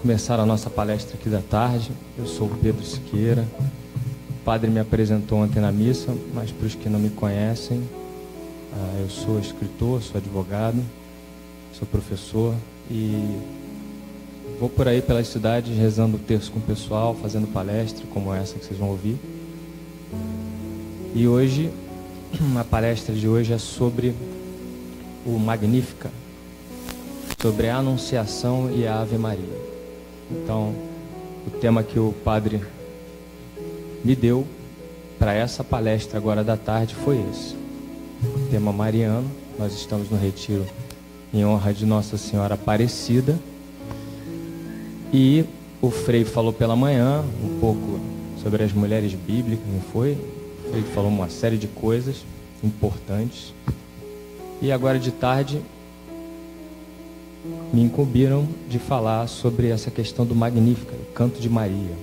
começar a nossa palestra aqui da tarde. Eu sou o Pedro Siqueira. O padre me apresentou ontem na missa, mas para os que não me conhecem, eu sou escritor, sou advogado, sou professor e vou por aí pelas cidades rezando o terço com o pessoal, fazendo palestra como essa que vocês vão ouvir. E hoje, a palestra de hoje é sobre o Magnífica, sobre a Anunciação e a Ave Maria. Então, o tema que o padre me deu para essa palestra agora da tarde foi esse. O tema mariano. Nós estamos no retiro em honra de Nossa Senhora Aparecida. E o Frei falou pela manhã um pouco sobre as mulheres bíblicas, não foi? O Frei falou uma série de coisas importantes. E agora de tarde me incumbiram de falar sobre essa questão do Magnífica, o canto de Maria.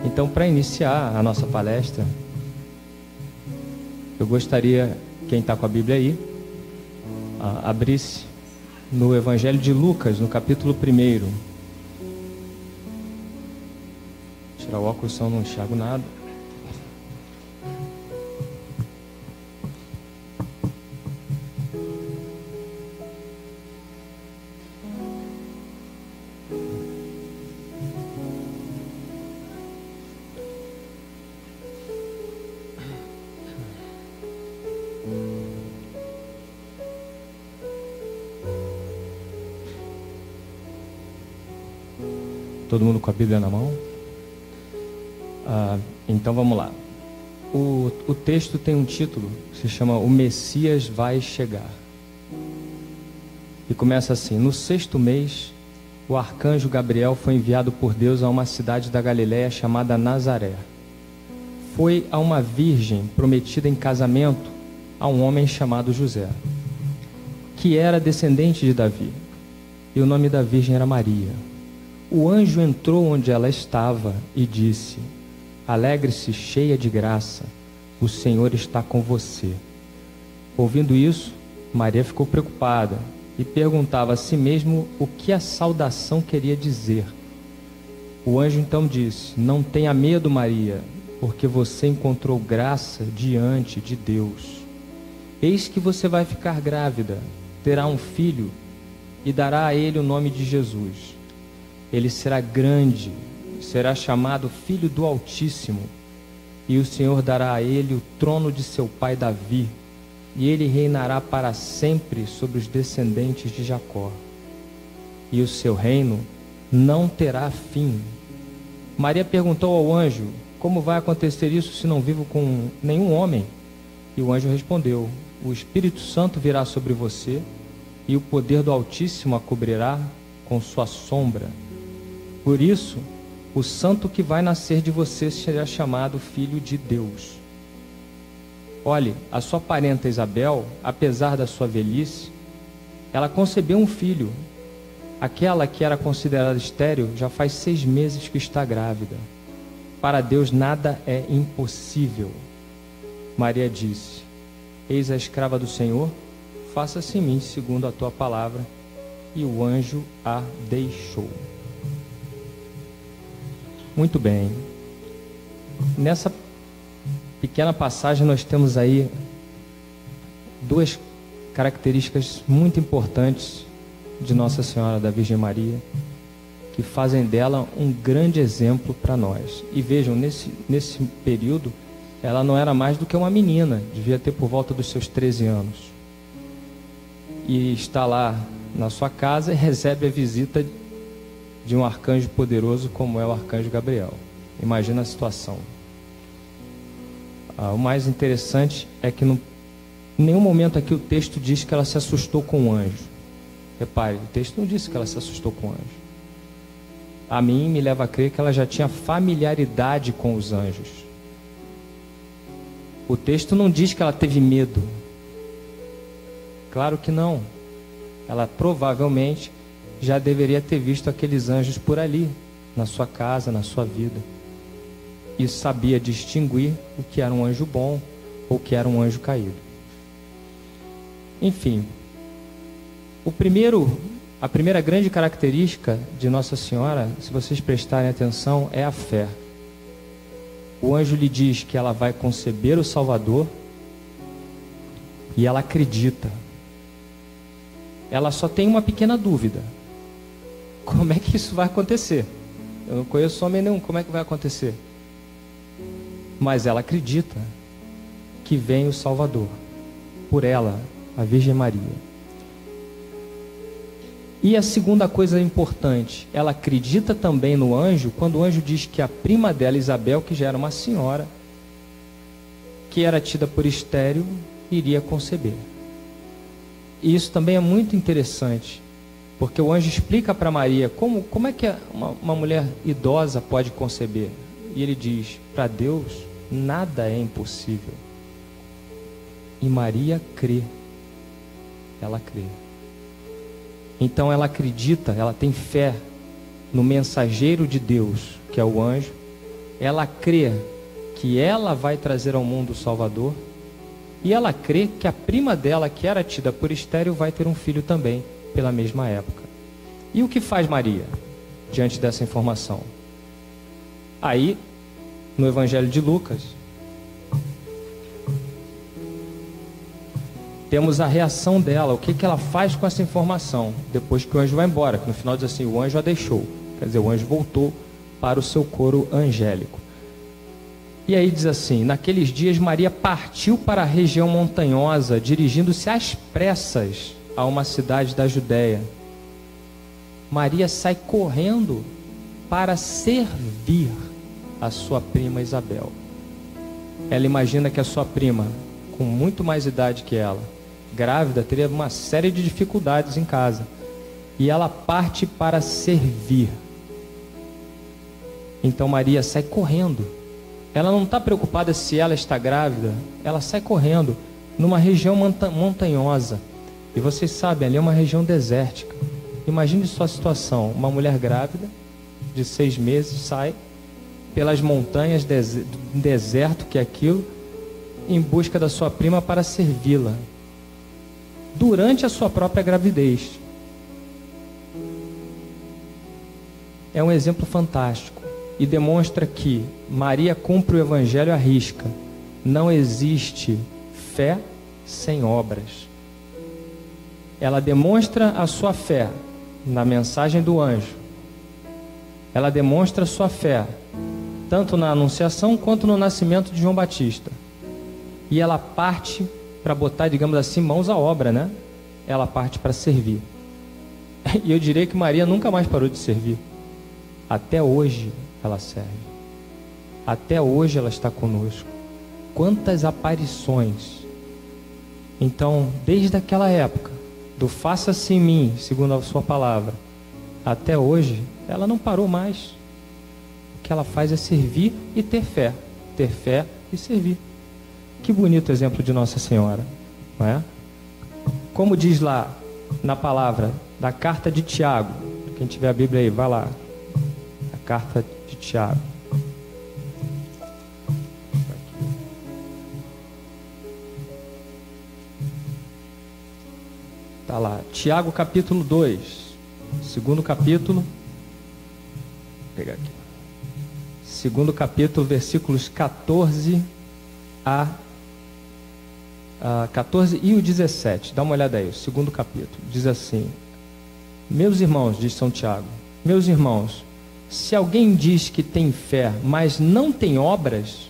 Então, para iniciar a nossa palestra, eu gostaria, quem está com a Bíblia aí, abrisse no Evangelho de Lucas, no capítulo 1. Tirar o óculos, senão não enxergo nada. Todo mundo com a Bíblia na mão? Então vamos lá. O texto tem um título que se chama O Messias Vai Chegar. E começa assim: no 6º mês, o arcanjo Gabriel foi enviado por Deus a uma cidade da Galiléia chamada Nazaré. Foi a uma virgem prometida em casamento a um homem chamado José, que era descendente de Davi. E o nome da virgem era Maria. O anjo entrou onde ela estava e disse: alegre-se, cheia de graça, o Senhor está com você. Ouvindo isso, Maria ficou preocupada e perguntava a si mesma o que a saudação queria dizer. O anjo então disse: não tenha medo, Maria, porque você encontrou graça diante de Deus. Eis que você vai ficar grávida, terá um filho e dará a ele o nome de Jesus. Ele será grande, será chamado Filho do Altíssimo, e o Senhor dará a ele o trono de seu pai Davi, e ele reinará para sempre sobre os descendentes de Jacó. E o seu reino não terá fim. Maria perguntou ao anjo: como vai acontecer isso se não vivo com nenhum homem? E o anjo respondeu: o Espírito Santo virá sobre você, e o poder do Altíssimo a cobrirá com sua sombra. Por isso, o santo que vai nascer de você será chamado Filho de Deus. Olhe, a sua parenta Isabel, apesar da sua velhice, ela concebeu um filho. Aquela que era considerada estéril já faz 6 meses que está grávida. Para Deus nada é impossível. Maria disse: eis a escrava do Senhor, faça-se em mim segundo a tua palavra. E o anjo a deixou. Muito bem. Nessa pequena passagem nós temos aí 2 características muito importantes de Nossa Senhora da Virgem Maria, que fazem dela um grande exemplo para nós. E vejam, nesse período, ela não era mais do que uma menina, devia ter por volta dos seus 13 anos. E está lá na sua casa e recebe a visita de um arcanjo poderoso como é o arcanjo Gabriel. Imagina a situação. O mais interessante é que em nenhum momento aqui o texto diz que ela se assustou com o anjo. Repare, o texto não disse que ela se assustou com o anjo. A mim me leva a crer que ela já tinha familiaridade com os anjos. O texto não diz que ela teve medo. Claro que não. Ela provavelmente já deveria ter visto aqueles anjos por ali, na sua casa, na sua vida. E sabia distinguir o que era um anjo bom ou o que era um anjo caído. Enfim, o primeiro A primeira grande característica de Nossa Senhora, se vocês prestarem atenção, é a fé. O anjo lhe diz que ela vai conceber o Salvador e ela acredita. Ela só tem uma pequena dúvida: como é que isso vai acontecer? Eu não conheço homem nenhum, como é que vai acontecer? Mas ela acredita que vem o Salvador, por ela, a Virgem Maria. E a segunda coisa importante, ela acredita também no anjo, quando o anjo diz que a prima dela, Isabel, que já era uma senhora, que era tida por estéril, iria conceber. E isso também é muito interessante, porque o anjo explica para Maria como é que uma mulher idosa pode conceber. E ele diz: para Deus nada é impossível. E Maria crê. Ela crê. Então ela acredita, ela tem fé no mensageiro de Deus, que é o anjo. Ela crê que ela vai trazer ao mundo o Salvador. E ela crê que a prima dela, que era tida por estéril, vai ter um filho também, pela mesma época. E o que faz Maria diante dessa informação? Aí, no Evangelho de Lucas, temos a reação dela, o que ela faz com essa informação, depois que o anjo vai embora, que no final diz assim: o anjo a deixou, quer dizer, o anjo voltou para o seu coro angélico. E aí diz assim: naqueles dias Maria partiu para a região montanhosa, dirigindo-se às pressas a uma cidade da Judéia. Maria sai correndo para servir a sua prima Isabel. Ela imagina que a sua prima, com muito mais idade que ela, grávida, teria uma série de dificuldades em casa. E ela parte para servir. Então Maria sai correndo. Ela não está preocupada se ela está grávida. Ela sai correndo numa região montanhosa. E vocês sabem, ali é uma região desértica. Imagine só a situação: uma mulher grávida de 6 meses sai pelas montanhas, deserto que é aquilo, em busca da sua prima para servi-la durante a sua própria gravidez. É um exemplo fantástico e demonstra que Maria cumpre o Evangelho à risca. Não existe fé sem obras. Ela demonstra a sua fé na mensagem do anjo. Ela demonstra a sua fé tanto na anunciação quanto no nascimento de João Batista. E ela parte para botar, digamos assim, mãos à obra, né? Ela parte para servir. E eu diria que Maria nunca mais parou de servir. Até hoje ela serve. Até hoje ela está conosco. Quantas aparições. Então, desde aquela época, do faça-se em mim, segundo a sua palavra, até hoje, ela não parou mais. O que ela faz é servir e ter fé. Ter fé e servir. Que bonito exemplo de Nossa Senhora, não é? Como diz lá na palavra da carta de Tiago, quem tiver a Bíblia aí, vai lá. A carta de Tiago. Está lá, Tiago capítulo 2, segundo capítulo, vou pegar aqui. Segundo capítulo, versículos 14 a 14 e o 17. Dá uma olhada aí, o segundo capítulo. Diz assim: meus irmãos, diz São Tiago, meus irmãos, se alguém diz que tem fé, mas não tem obras,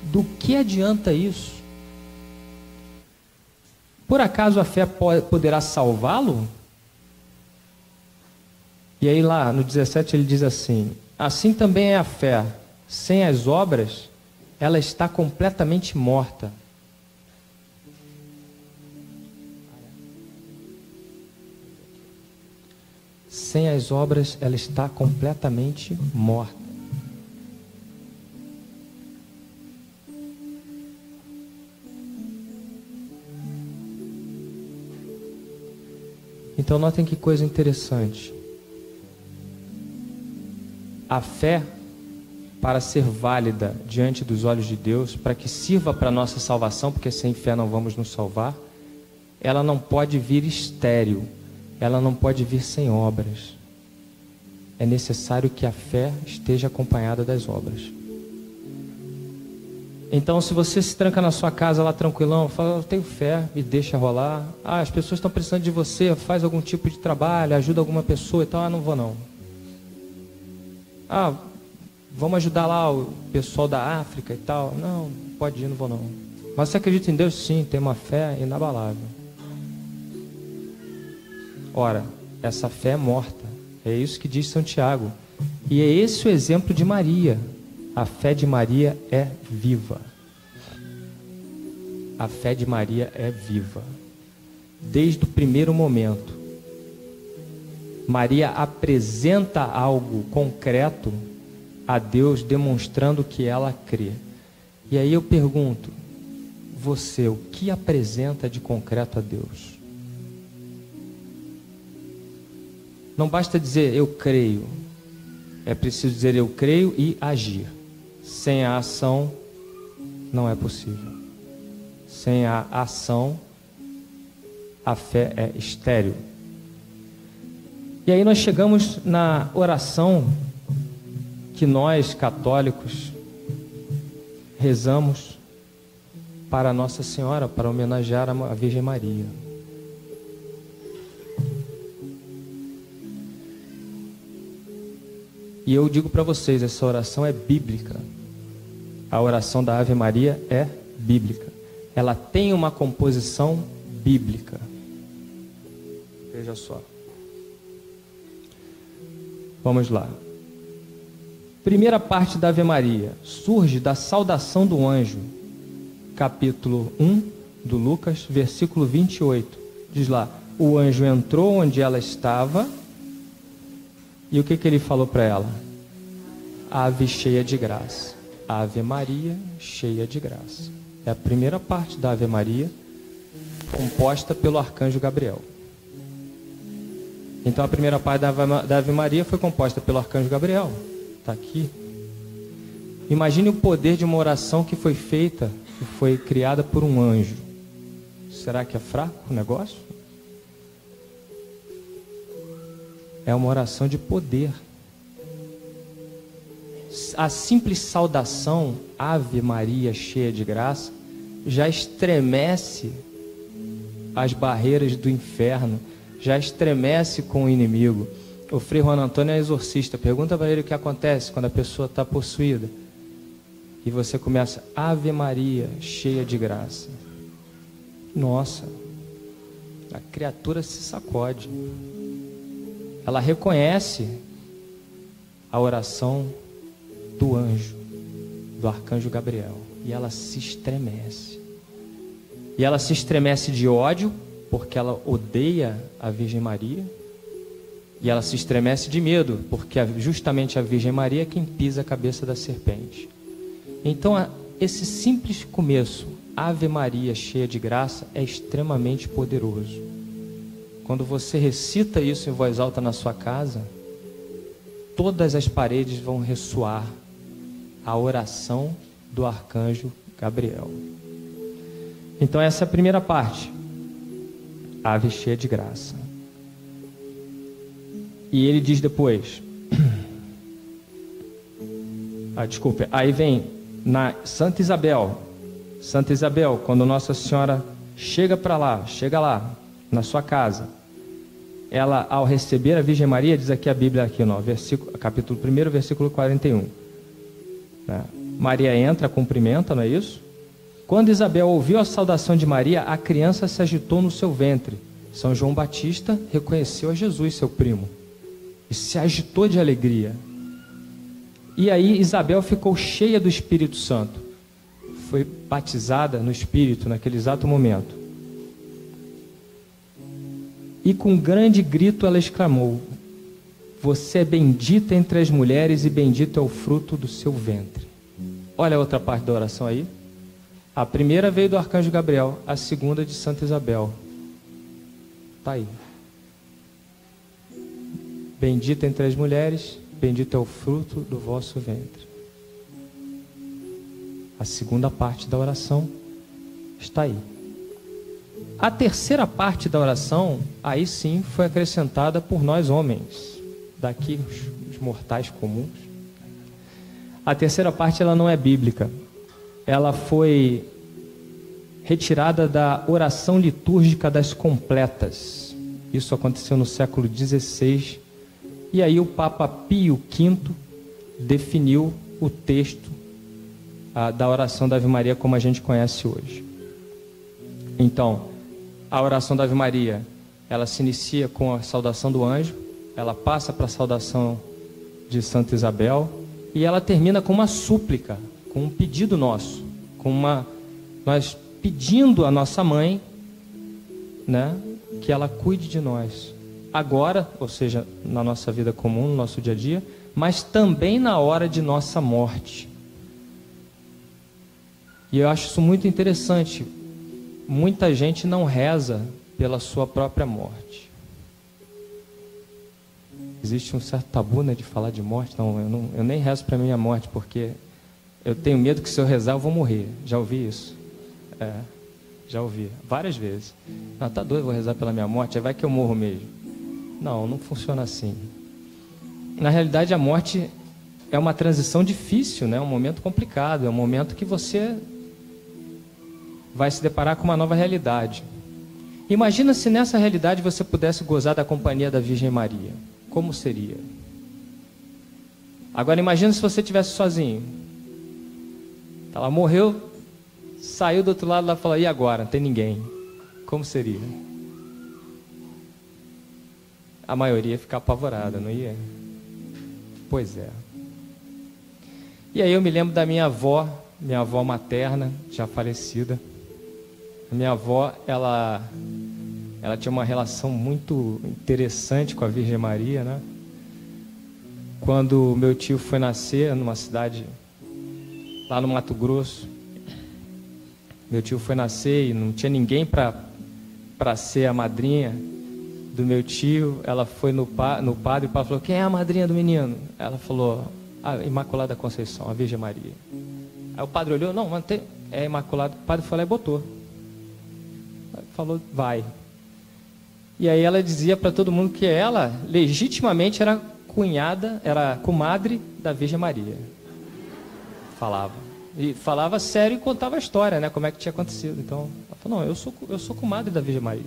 do que adianta isso? Por acaso a fé poderá salvá-lo? E aí lá no 17 ele diz assim: assim também é a fé, sem as obras, ela está completamente morta. Sem as obras, ela está completamente morta. Então notem que coisa interessante. A fé, para ser válida diante dos olhos de Deus, para que sirva para a nossa salvação, porque sem fé não vamos nos salvar, ela não pode vir estéril. ela não pode vir sem obras. É necessário que a fé esteja acompanhada das obras. Então, se você se tranca na sua casa lá tranquilão, fala, eu tenho fé, e deixa rolar. Ah, as pessoas estão precisando de você, faz algum tipo de trabalho, ajuda alguma pessoa e tal. Ah, não vou não. Ah, vamos ajudar lá o pessoal da África e tal. Não, pode ir, não vou não. Mas você acredita em Deus? Sim, tem uma fé inabalável. Ora, essa fé é morta. É isso que diz São Tiago. E é esse o exemplo de Maria. A fé de Maria é viva. A fé de Maria é viva. Desde o primeiro momento. Maria apresenta algo concreto a Deus, demonstrando que ela crê. E aí eu pergunto, você, o que apresenta de concreto a Deus? Não basta dizer eu creio. É preciso dizer eu creio e agir. Sem a ação, não é possível. Sem a ação, a fé é estéril. E aí nós chegamos na oração que nós, católicos, rezamos para Nossa Senhora, para homenagear a Virgem Maria. E eu digo para vocês, essa oração é bíblica. A oração da Ave Maria é bíblica. Ela tem uma composição bíblica. Veja só. Vamos lá. Primeira parte da Ave Maria surge da saudação do anjo. Capítulo 1 do Lucas, versículo 28. Diz lá, o anjo entrou onde ela estava. E o que ele falou para ela? Ave cheia de graça. Ave Maria cheia de graça. É a primeira parte da Ave Maria, composta pelo arcanjo Gabriel. Então a primeira parte da Ave Maria foi composta pelo arcanjo Gabriel. Está aqui. Imagine o poder de uma oração que foi feita, que foi criada por um anjo. Será que é fraco o negócio? É uma oração de poder. A simples saudação, Ave Maria cheia de graça, já estremece as barreiras do inferno, já estremece com o inimigo. O Frei Juan Antônio é exorcista, pergunta para ele o que acontece quando a pessoa está possuída. E você começa, Ave Maria cheia de graça. Nossa, a criatura se sacode. Ela reconhece a oração do anjo, do arcanjo Gabriel. E ela se estremece. E ela se estremece de ódio, porque ela odeia a Virgem Maria. E ela se estremece de medo, porque justamente a Virgem Maria é quem pisa a cabeça da serpente. Então, esse simples começo, Ave Maria cheia de graça, é extremamente poderoso. Quando você recita isso em voz alta na sua casa, todas as paredes vão ressoar a oração do arcanjo Gabriel. Então essa é a primeira parte. Ave cheia de graça. E ele diz depois... desculpe. Aí vem na Santa Isabel. Santa Isabel, quando Nossa Senhora chega lá, na sua casa, ela, ao receber a Virgem Maria, diz aqui a Bíblia, aqui no capítulo 1, versículo 41. Né? Maria entra, cumprimenta, não é isso? Quando Isabel ouviu a saudação de Maria, a criança se agitou no seu ventre. São João Batista reconheceu a Jesus, seu primo, e se agitou de alegria. E aí Isabel ficou cheia do Espírito Santo. Foi batizada no Espírito naquele exato momento. E com grande grito ela exclamou: você é bendita entre as mulheres e bendito é o fruto do seu ventre. Olha a outra parte da oração aí. A primeira veio do arcanjo Gabriel, a segunda de Santa Isabel. Está aí. Bendita entre as mulheres, bendito é o fruto do vosso ventre. A segunda parte da oração está aí. A terceira parte da oração, aí sim, foi acrescentada por nós homens, daqui os mortais comuns. A terceira parte, ela não é bíblica. Ela foi retirada da oração litúrgica das completas. Isso aconteceu no século XVI. E aí o Papa Pio V definiu o texto da oração da Ave Maria como a gente conhece hoje. Então, a oração da Ave Maria, ela se inicia com a saudação do anjo, ela passa para a saudação de Santa Isabel e ela termina com uma súplica, com um pedido nosso, nós pedindo à nossa mãe, né, que ela cuide de nós. Agora, ou seja, na nossa vida comum, no nosso dia a dia, mas também na hora de nossa morte. E eu acho isso muito interessante. Muita gente não reza pela sua própria morte. Existe um certo tabu, né, de falar de morte. Eu nem rezo para a minha morte, porque eu tenho medo que se eu rezar eu vou morrer. Já ouvi isso? Já ouvi, várias vezes. Não, tá doido, vou rezar pela minha morte, aí vai que eu morro mesmo. Não funciona assim. Na realidade, a morte é uma transição difícil, né? Um momento complicado, é um momento que você vai se deparar com uma nova realidade. Imagina se nessa realidade você pudesse gozar da companhia da Virgem Maria. Como seria? Agora imagina se você estivesse sozinho. Ela morreu, saiu do outro lado lá e falou, e agora? Não tem ninguém. Como seria? A maioria ia ficar apavorada, não ia? Pois é. E aí eu me lembro da minha avó materna, já falecida. Minha avó, ela tinha uma relação muito interessante com a Virgem Maria, né? Quando meu tio foi nascer numa cidade lá no Mato Grosso, meu tio foi nascer e não tinha ninguém para ser a madrinha do meu tio. Ela foi no padre, e o padre falou, quem é a madrinha do menino? Ela falou, a Imaculada Conceição, a Virgem Maria. Aí o padre olhou, não, mas é Imaculada. O padre foi lá e botou. Falou, vai. E aí ela dizia para todo mundo que ela, legitimamente, era comadre da Virgem Maria. Falava. E falava sério e contava a história, né? Como é que tinha acontecido. Então, ela falou, não, eu sou comadre da Virgem Maria.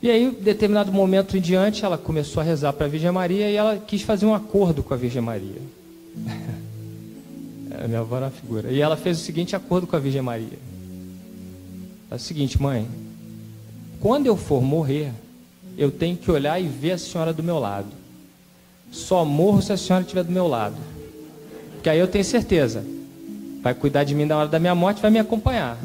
E aí, em determinado momento em diante, ela começou a rezar para a Virgem Maria e ela quis fazer um acordo com a Virgem Maria. A minha avó era uma figura. E ela fez o seguinte acordo com a Virgem Maria. É o seguinte, mãe, quando eu for morrer, eu tenho que olhar e ver a senhora do meu lado. Só morro se a senhora estiver do meu lado. Porque aí eu tenho certeza, vai cuidar de mim na hora da minha morte, vai me acompanhar.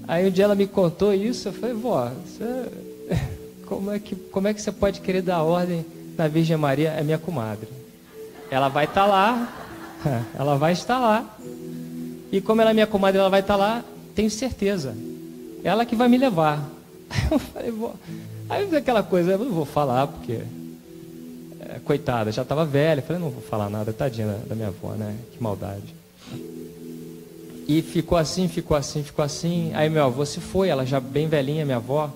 Aí um dia ela me contou isso, eu falei, vó, como é que você pode querer dar ordem na Virgem Maria? É minha comadre. Ela vai estar lá, ela vai estar lá. E como ela é minha comadre, ela vai estar lá, tenho certeza. Ela que vai me levar. Aí eu falei, vó. Aí aquela coisa, eu não vou falar, porque coitada, já estava velha. Eu falei, não vou falar nada, tadinha da minha avó, né? Que maldade. E ficou assim. Aí meu avô se foi, ela já bem velhinha, minha avó,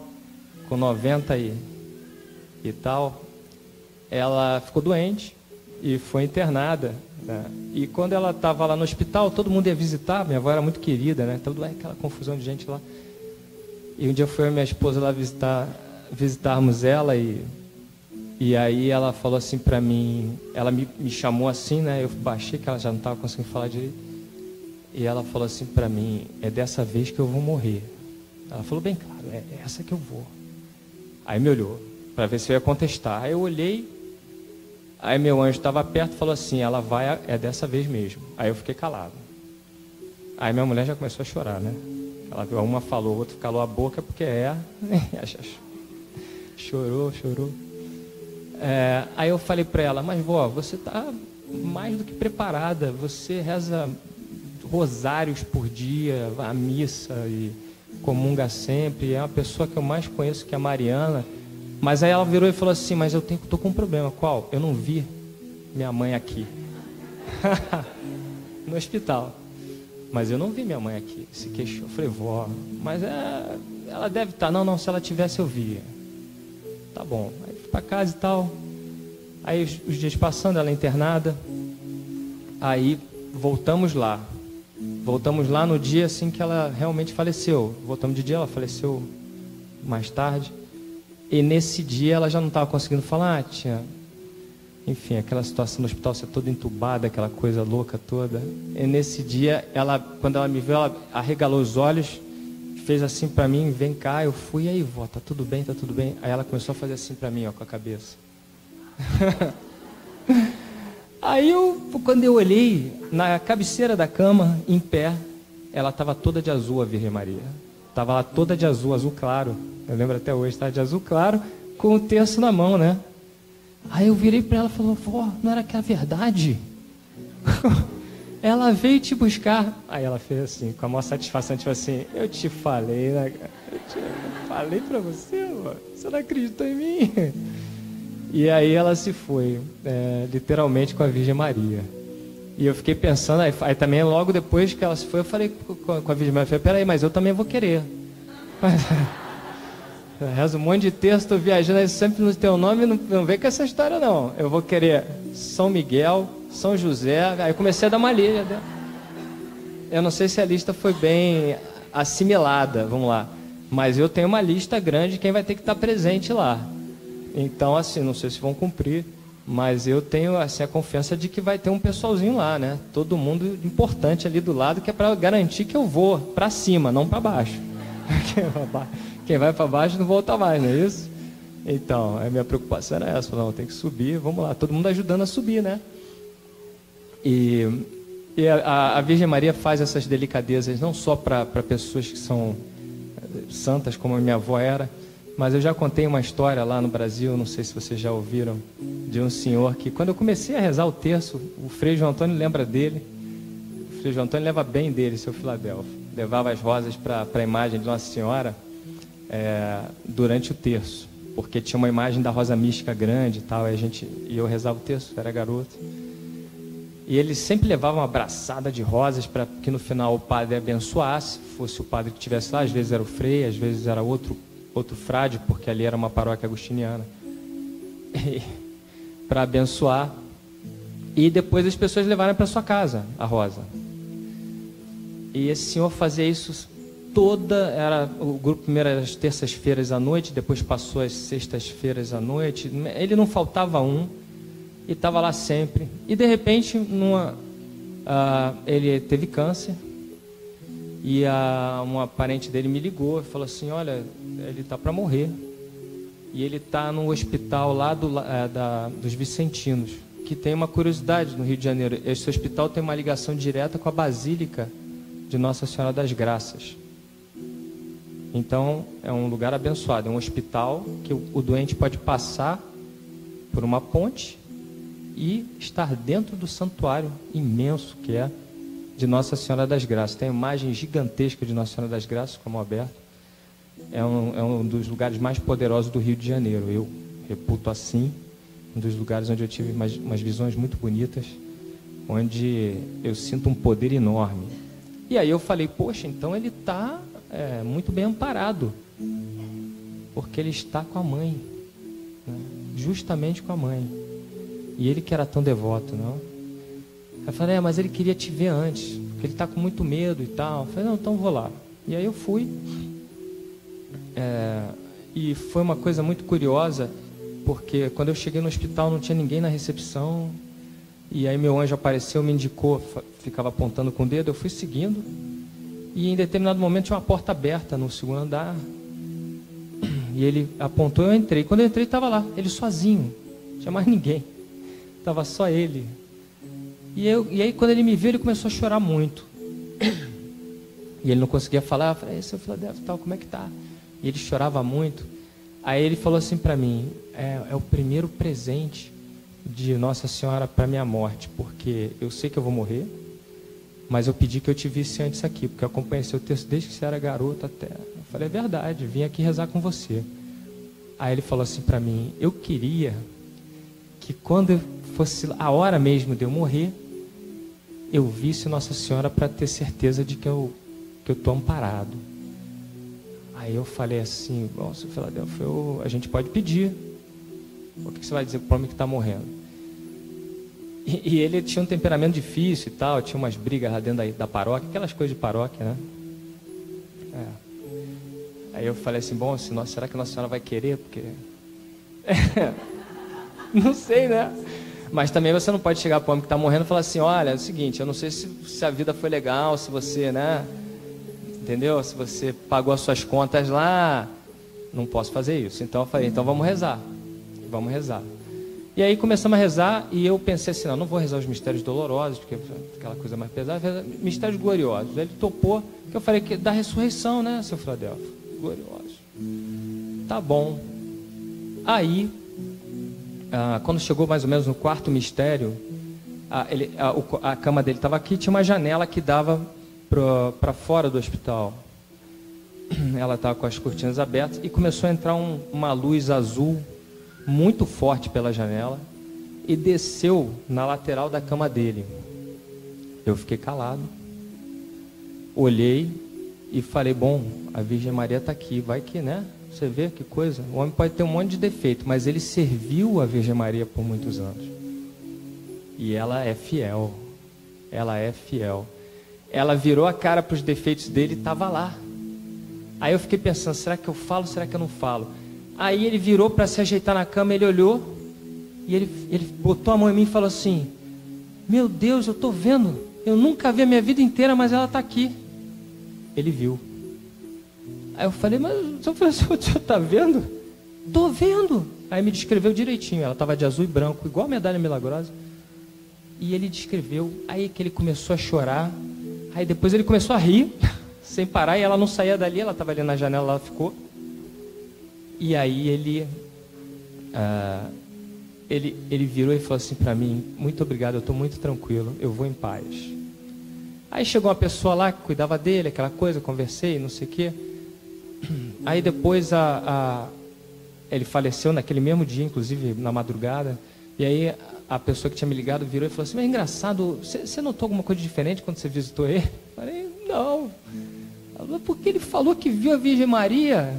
com 90 e tal. Ela ficou doente e foi internada. Né? E quando ela estava lá no hospital, todo mundo ia visitar, minha avó era muito querida, né? Então, aquela confusão de gente lá. E um dia foi eu e minha esposa lá visitarmos ela e aí ela falou assim para mim, ela me chamou assim, né? Eu baixei que ela já não estava conseguindo falar direito. E ela falou assim para mim, é dessa vez que eu vou morrer. Ela falou bem claro, é essa que eu vou. Aí me olhou para ver se eu ia contestar. Aí eu olhei, aí meu anjo estava perto e falou assim, ela vai, é dessa vez mesmo. Aí eu fiquei calado. Aí minha mulher já começou a chorar, né? Ela viu, uma falou, outra calou a boca porque chorou. Aí eu falei para ela, mas vó, você está mais do que preparada, você reza rosários por dia, vai à missa e comunga sempre, é uma pessoa que eu mais conheço, que é a Mariana. Mas aí ela virou e falou assim, mas eu tô com um problema. Qual? Eu não vi minha mãe aqui. No hospital. Mas eu não vi minha mãe aqui, se queixou. Eu falei, vó, mas ela deve estar. Não, se ela tivesse eu via. Tá bom. Aí fui para casa e tal. Aí os dias passando, ela internada. Aí voltamos lá. Voltamos lá no dia assim que ela realmente faleceu. Voltamos de dia, ela faleceu mais tarde. E nesse dia ela já não estava conseguindo falar, tinha... Enfim, aquela situação no hospital, ser toda entubada, aquela coisa louca toda. E nesse dia, quando ela me viu, ela arregalou os olhos, fez assim para mim, vem cá. Eu fui, e aí, vó, tá tudo bem, tá tudo bem? Aí ela começou a fazer assim para mim, ó, com a cabeça. Aí quando eu olhei, na cabeceira da cama, em pé, ela estava toda de azul, a Virgem Maria. Estava lá toda de azul, azul claro. Eu lembro até hoje, estava de azul claro, com o terço na mão, né? Aí eu virei para ela e falei, vó, não era que é a verdade? Ela veio te buscar. Aí ela fez assim, com a maior satisfação, tipo assim, eu te falei, né? Falei para você, vó, você não acreditou em mim? E aí ela se foi, literalmente com a Virgem Maria. E eu fiquei pensando, aí também logo depois que ela se foi, eu falei com a Virgem Maria, eu falei, peraí, mas eu também vou querer. Mas... Reza um monte de texto, estou viajando aí sempre no teu nome, não vem com essa história não. Eu vou querer São Miguel, São José, aí eu comecei a dar uma lista. Eu não sei se a lista foi bem assimilada, vamos lá. Mas eu tenho uma lista grande de quem vai ter que estar presente lá. Então, assim, não sei se vão cumprir, mas eu tenho assim, a confiança de que vai ter um pessoalzinho lá, né? Todo mundo importante ali do lado, que é para garantir que eu vou para cima, não para baixo. Quem vai para baixo não volta mais, não é isso? Então, a minha preocupação era essa. Não, tem que subir, vamos lá. Todo mundo ajudando a subir, né? E a Virgem Maria faz essas delicadezas não só para pessoas que são santas, como a minha avó era, mas eu já contei uma história lá no Brasil, não sei se vocês já ouviram, de um senhor que, quando eu comecei a rezar o terço, o Frei João Antônio lembra dele. O Frei João Antônio leva bem dele, seu Filadélfio. Levava as rosas para a imagem de Nossa Senhora durante o terço, porque tinha uma imagem da rosa mística grande e tal, e eu rezava o terço, era garoto. E ele sempre levava uma abraçada de rosas para que no final o padre abençoasse, fosse o padre que estivesse lá, às vezes era o Frei, às vezes era outro frade, porque ali era uma paróquia agostiniana, para abençoar, e depois as pessoas levaram para sua casa a rosa. E esse senhor fazia isso o grupo primeiro era as terças-feiras à noite, depois passou as sextas-feiras à noite, ele não faltava um, e estava lá sempre. E de repente, ele teve câncer, e uma parente dele me ligou e falou assim, olha, ele está para morrer, e ele está no hospital lá dos Vicentinos, que tem uma curiosidade no Rio de Janeiro. Esse hospital tem uma ligação direta com a Basílica de Nossa Senhora das Graças. Então, é um lugar abençoado, é um hospital que o doente pode passar por uma ponte e estar dentro do santuário imenso que é de Nossa Senhora das Graças. Tem uma imagem gigantesca de Nossa Senhora das Graças, como aberto. É um dos lugares mais poderosos do Rio de Janeiro. Eu reputo assim, um dos lugares onde eu tive umas visões muito bonitas, onde eu sinto um poder enorme. E aí eu falei, poxa, então ele está muito bem amparado, porque ele está com a mãe, né? Justamente com a mãe. E ele que era tão devoto, não? Eu falei, mas ele queria te ver antes, porque ele está com muito medo e tal. Eu falei, não, então vou lá. E aí eu fui. E foi uma coisa muito curiosa, porque quando eu cheguei no hospital não tinha ninguém na recepção. E aí meu anjo apareceu, me indicou, ficava apontando com o dedo, eu fui seguindo. E em determinado momento tinha uma porta aberta no segundo andar. E ele apontou, eu entrei. Quando eu entrei, estava lá, ele sozinho. Não tinha mais ninguém. Estava só ele. E aí, quando ele me viu, ele começou a chorar muito. E ele não conseguia falar. Eu falei, seu Filadélfio, tal, como é que tá? E ele chorava muito. Aí ele falou assim para mim, é o primeiro presente de Nossa Senhora para minha morte, porque eu sei que eu vou morrer, mas eu pedi que eu te visse antes aqui, porque eu acompanhei seu texto desde que você era garoto até. Eu falei, é verdade, vim aqui rezar com você. Aí ele falou assim para mim, eu queria que quando fosse a hora mesmo de eu morrer, eu visse Nossa Senhora para ter certeza de que eu estou amparado. Aí eu falei assim, bom, seu Filadélfio, a gente pode pedir. O que você vai dizer para o homem que está morrendo? E ele tinha um temperamento difícil e tal, tinha umas brigas lá dentro da paróquia, aquelas coisas de paróquia, né? Aí eu falei assim, bom, será que Nossa Senhora vai querer? Porque... não sei, né? Mas também você não pode chegar para o homem que está morrendo e falar assim, olha, é o seguinte, eu não sei se a vida foi legal, se você, né? Entendeu? Se você pagou as suas contas lá, não posso fazer isso. Então eu falei, então vamos rezar. Vamos rezar. E aí começamos a rezar e eu pensei assim, não vou rezar os mistérios dolorosos, porque aquela coisa mais pesada, mistérios gloriosos. Ele topou, que eu falei que da ressurreição, né, seu Filadélfio? Gloriosos. Tá bom. Aí, quando chegou mais ou menos no quarto mistério, a cama dele estava aqui, tinha uma janela que dava para fora do hospital. Ela estava com as cortinas abertas e começou a entrar uma luz azul muito forte pela janela e desceu na lateral da cama dele. Eu fiquei calado, olhei e falei, bom, a Virgem Maria está aqui, vai que, né? Você vê que coisa? O homem pode ter um monte de defeito, mas ele serviu a Virgem Maria por muitos anos. E ela é fiel. Ela é fiel. Ela virou a cara para os defeitos dele e estava lá. Aí eu fiquei pensando, será que eu falo, será que eu não falo? Aí ele virou para se ajeitar na cama, ele olhou e ele botou a mão em mim e falou assim, meu Deus, eu estou vendo, eu nunca vi a minha vida inteira, mas ela está aqui. Ele viu. Aí eu falei, mas o senhor está vendo? Estou vendo. Aí me descreveu direitinho, ela estava de azul e branco, igual a medalha milagrosa. E ele descreveu, aí que ele começou a chorar, aí depois ele começou a rir, sem parar, e ela não saía dali, ela estava ali na janela, ela ficou. E aí ele virou e falou assim para mim, muito obrigado, eu estou muito tranquilo, eu vou em paz. Aí chegou uma pessoa lá que cuidava dele, aquela coisa, conversei, não sei o quê. Aí depois ele faleceu naquele mesmo dia, inclusive na madrugada. E aí a pessoa que tinha me ligado virou e falou assim, mas é engraçado, você notou alguma coisa diferente quando você visitou ele? Eu falei, não. Ela falou, porque ele falou que viu a Virgem Maria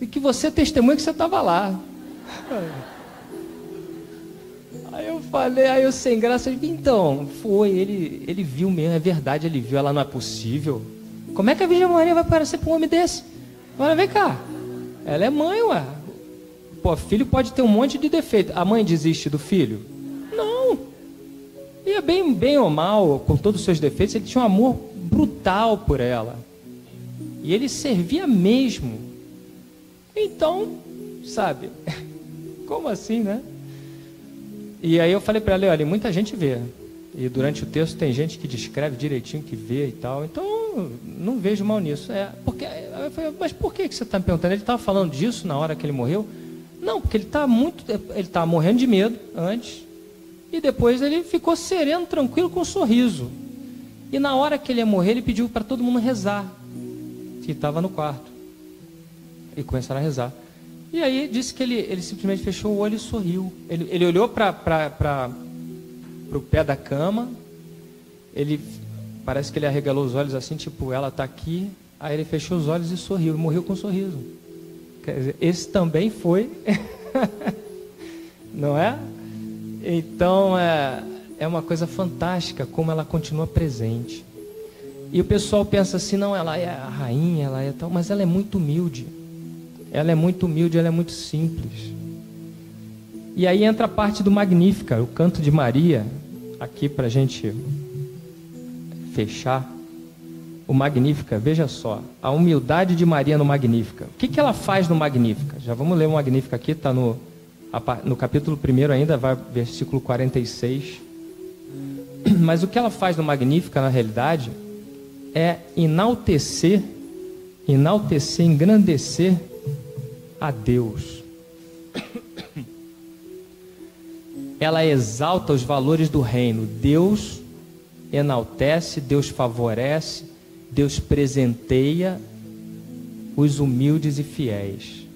e que você testemunha que você estava lá. Aí eu falei, aí eu sem graça, eu disse, então, foi, ele viu mesmo, é verdade, ele viu, ela não é possível. Como é que a Virgem Maria vai aparecer para um homem desse? Olha, vem cá, ela é mãe, ué. Pô, filho pode ter um monte de defeito. A mãe desiste do filho? Não. E é bem ou mal, com todos os seus defeitos, ele tinha um amor brutal por ela. E ele servia mesmo. Então, sabe, como assim, né? E aí eu falei para ela, olha, muita gente vê. E durante o texto tem gente que descreve direitinho, que vê e tal. Então, não vejo mal nisso. Eu falei, mas por que você está me perguntando? Ele estava falando disso na hora que ele morreu? Não, porque ele estava morrendo de medo antes. E depois ele ficou sereno, tranquilo, com um sorriso. E na hora que ele ia morrer, ele pediu para todo mundo rezar. Que estava no quarto. E começaram a rezar. E aí disse que ele simplesmente fechou o olho e sorriu. Ele olhou para o pé da cama. Parece que ele arregalou os olhos assim, tipo, ela está aqui. Aí ele fechou os olhos e sorriu. E morreu com um sorriso. Quer dizer, esse também foi. Não é? Então, é uma coisa fantástica como ela continua presente. E o pessoal pensa assim, não, ela é a rainha, ela é tal, mas ela é muito humilde. Ela é muito humilde, ela é muito simples. E aí entra a parte do Magnífica, o canto de Maria, aqui para a gente fechar. O Magnífica, veja só, a humildade de Maria no Magnífica. O que ela faz no Magnífica? Já vamos ler o Magnífica aqui, está no capítulo 1 ainda, vai versículo 46. Mas o que ela faz no Magnífica, na realidade, é enaltecer, engrandecer a Deus. Ela exalta os valores do reino. Deus enaltece, Deus favorece, Deus presenteia os humildes e fiéis.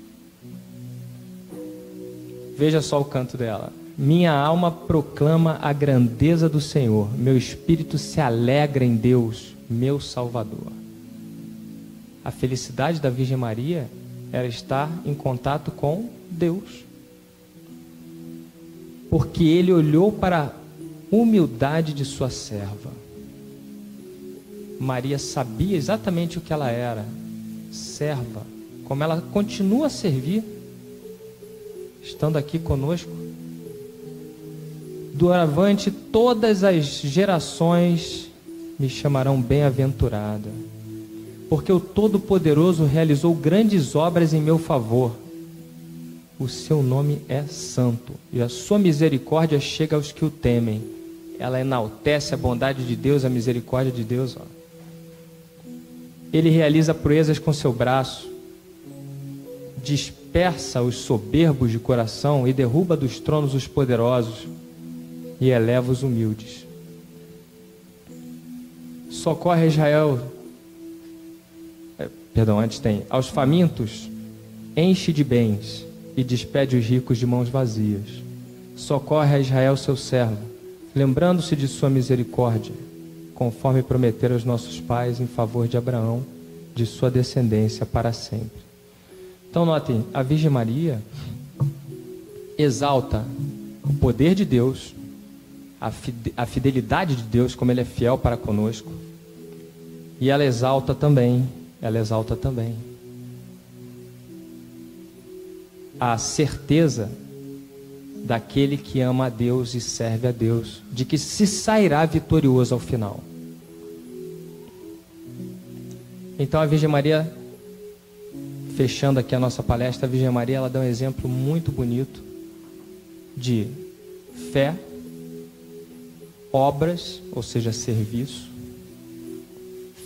Veja só o canto dela. Minha alma proclama a grandeza do Senhor. Meu espírito se alegra em Deus, meu Salvador. A felicidade da Virgem Maria era estar em contato com Deus. Porque ele olhou para a humildade de sua serva. Maria sabia exatamente o que ela era, serva, como ela continua a servir, estando aqui conosco. Doravante todas as gerações me chamarão bem-aventurada, porque o Todo-Poderoso realizou grandes obras em meu favor. O seu nome é santo, e a sua misericórdia chega aos que o temem. Ela enaltece a bondade de Deus, a misericórdia de Deus. Ele realiza proezas com seu braço, dispersa os soberbos de coração e derruba dos tronos os poderosos e eleva os humildes. Socorre Israel, aos famintos, enche de bens e despede os ricos de mãos vazias. Socorre a Israel, seu servo, lembrando-se de sua misericórdia, conforme prometeram aos nossos pais em favor de Abraão, de sua descendência para sempre. Então notem, a Virgem Maria exalta o poder de Deus, a fidelidade de Deus, como Ele é fiel para conosco, e ela exalta também a certeza daquele que ama a Deus e serve a Deus, de que se sairá vitorioso ao final. Então a Virgem Maria, fechando aqui a nossa palestra, a Virgem Maria, ela dá um exemplo muito bonito de fé, obras, ou seja, serviço,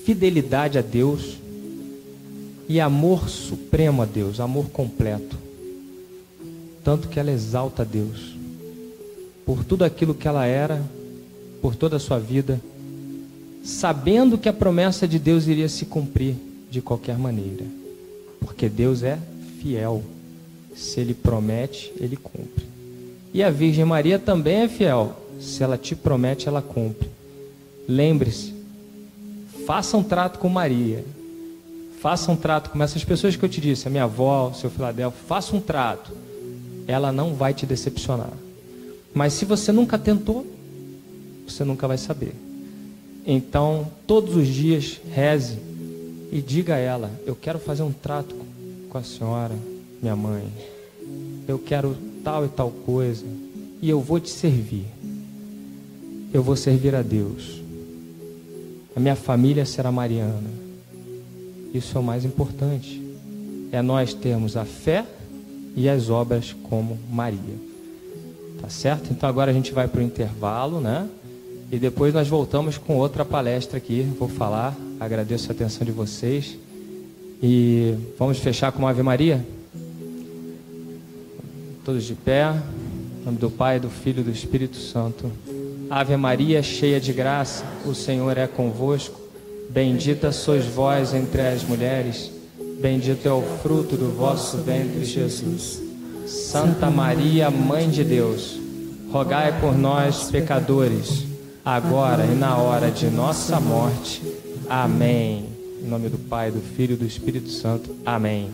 fidelidade a Deus e amor supremo a Deus, amor completo. Tanto que ela exalta a Deus por tudo aquilo que ela era, por toda a sua vida, sabendo que a promessa de Deus iria se cumprir de qualquer maneira, porque Deus é fiel. Se Ele promete, Ele cumpre. E a Virgem Maria também é fiel. Se ela te promete, ela cumpre. Lembre-se, faça um trato com Maria, faça um trato com essas pessoas que eu te disse, a minha avó, o seu Filadelfo, faça um trato. Ela não vai te decepcionar. Mas se você nunca tentou, você nunca vai saber. Então, todos os dias, reze e diga a ela: eu quero fazer um trato com a senhora, minha mãe. Eu quero tal e tal coisa, e eu vou te servir. Eu vou servir a Deus. A minha família será mariana. Isso é o mais importante. É nós termos a fé e as obras como Maria. Tá certo? Então agora a gente vai para o intervalo, né? E depois nós voltamos com outra palestra aqui. Vou falar. Agradeço a atenção de vocês. E vamos fechar com uma Ave Maria? Todos de pé. Em nome do Pai, do Filho e do Espírito Santo. Ave Maria, cheia de graça, o Senhor é convosco. Bendita sois vós entre as mulheres. Bendito é o fruto do vosso ventre, Jesus. Santa Maria, Mãe de Deus, rogai por nós, pecadores, agora e na hora de nossa morte. Amém. Em nome do Pai, do Filho e do Espírito Santo. Amém.